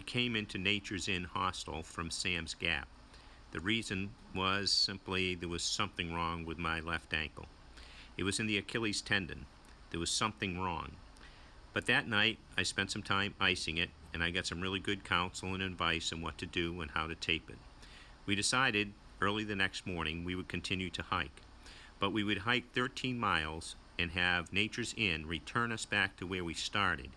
came into Nature's Inn hostel from Sam's Gap. The reason was simply there was something wrong with my left ankle. It was in the Achilles tendon. There was something wrong. But that night, I spent some time icing it, and I got some really good counsel and advice on what to do and how to tape it. We decided early the next morning we would continue to hike. But we would hike 13 miles and have Nature's Inn return us back to where we started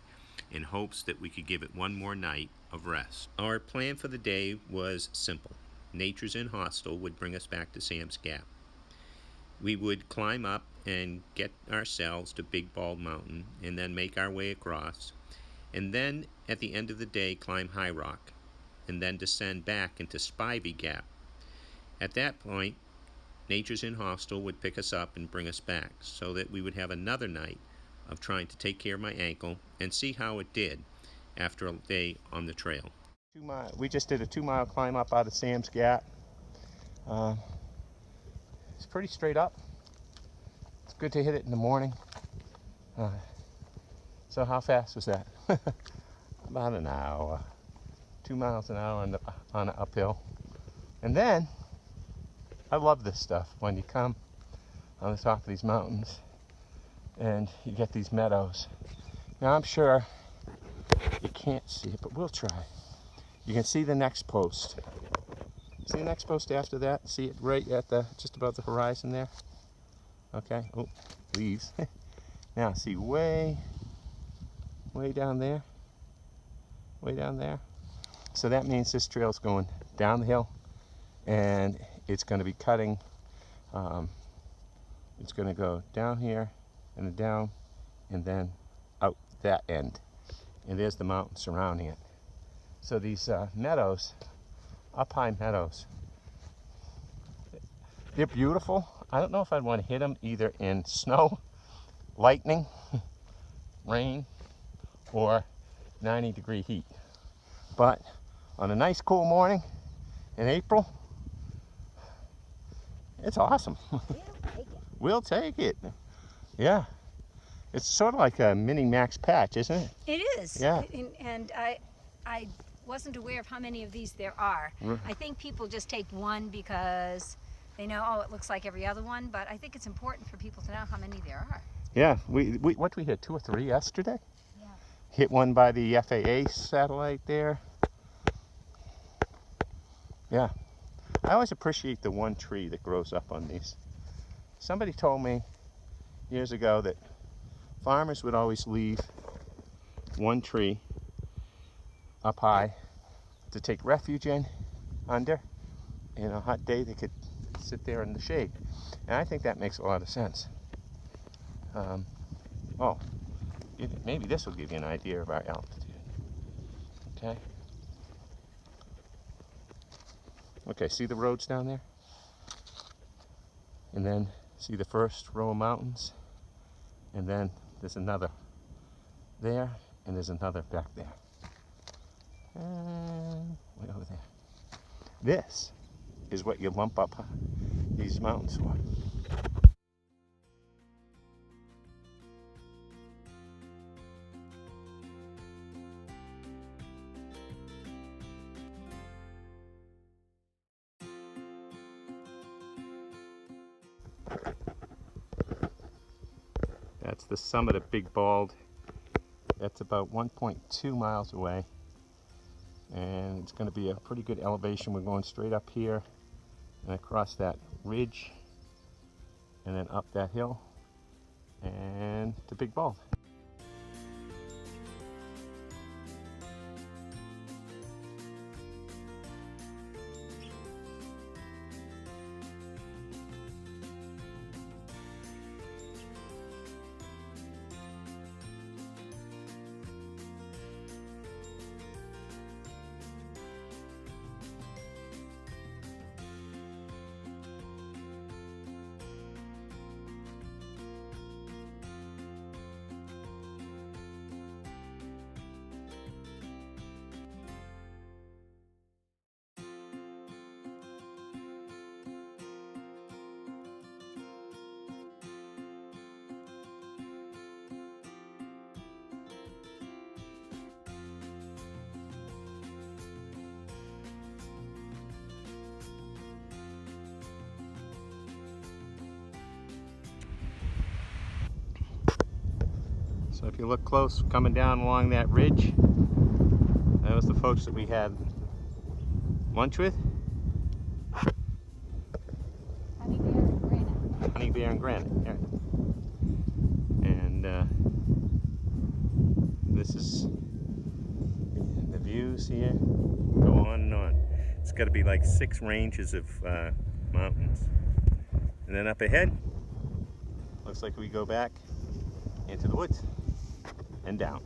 in hopes that we could give it one more night of rest. Our plan for the day was simple. Nature's Inn hostel would bring us back to Sam's Gap. We would climb up and get ourselves to Big Bald Mountain and then make our way across, and then at the end of the day climb High Rock and then descend back into Spivey Gap. At that point, Nature's Inn hostel would pick us up and bring us back so that we would have another night of trying to take care of my ankle and see how it did after a day on the trail. We just did a 2-mile climb up out of Sam's Gap. It's pretty straight up. It's good to hit it in the morning. So how fast was that? About an hour. 2 miles an hour on the uphill. And then, I love this stuff when you come on the top of these mountains and you get these meadows. Now I'm sure you can't see it, but we'll try. You can see the next post. See the next post after that? See it right at just above the horizon there? Okay, oh, leaves. Now see way down there? Way down there? So that means this trail's going down the hill and it's going to be cutting. It's going to go down here and then down and then out that end. And there's the mountain surrounding it. So these meadows, up-high meadows, they're beautiful. I don't know if I'd want to hit them either in snow, lightning, rain, or 90-degree heat. But on a nice cool morning in April, it's awesome. We'll take it. Yeah. It's sort of like a mini Max Patch, isn't it? It is. Yeah. And I wasn't aware of how many of these there are. I think people just take one because they know, oh, it looks like every other one, but I think it's important for people to know how many there are. Yeah. What we hit, 2 or 3 yesterday? Yeah. Hit one by the FAA satellite there. Yeah. I always appreciate the one tree that grows up on these. Somebody told me years ago that farmers would always leave one tree up high to take refuge in under. In a hot day they could sit there in the shade. And I think that makes a lot of sense. Maybe this will give you an idea of our altitude. Okay. Okay, see the roads down there? And then see the first row of mountains? And then there's another there, and there's another back there. And way over there. This is what you lump up these mountains for. That's the summit of Big Bald. That's about 1.2 miles away. And it's going to be a pretty good elevation. We're going straight up here and across that ridge and then up that hill and to Big Bald. So if you look close, coming down along that ridge, that was the folks that we had lunch with. Honey bear and granite. Honey bear and granite, yeah. And this is the views here. Go on and on. It's got to be like 6 ranges of mountains. And then up ahead, looks like we go back into the woods and down.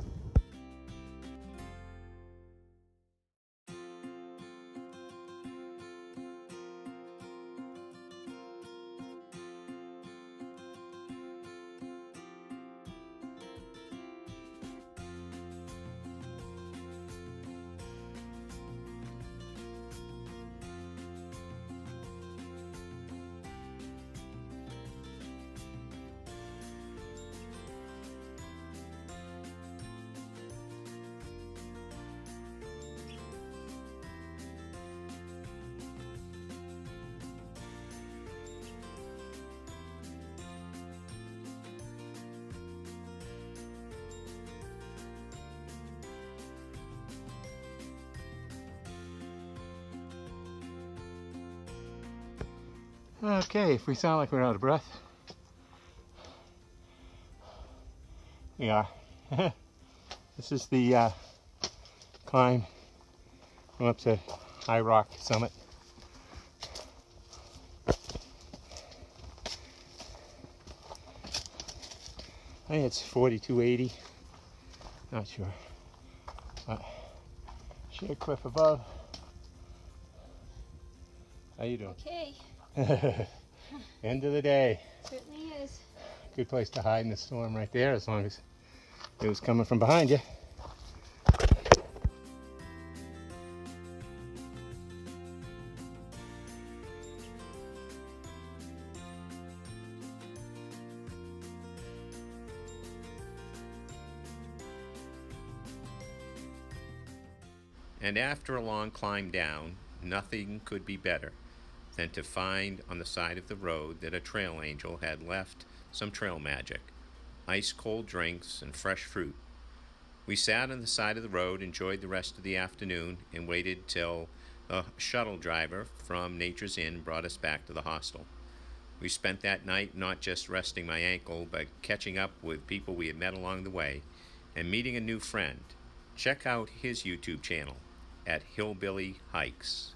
Okay, if we sound like we're out of breath, we are. This is the climb up to High Rock Summit. I think it's 4280, not sure. Sheer cliff above. How you doing? Okay. End of the day. Certainly is. Good place to hide in the storm right there, as long as it was coming from behind you. And after a long climb down, nothing could be better than to find on the side of the road that a trail angel had left some trail magic, ice-cold drinks and fresh fruit. We sat on the side of the road, enjoyed the rest of the afternoon, and waited till a shuttle driver from Nature's Inn brought us back to the hostel. We spent that night not just resting my ankle, but catching up with people we had met along the way and meeting a new friend. Check out his YouTube channel at Hillbilly Hikes.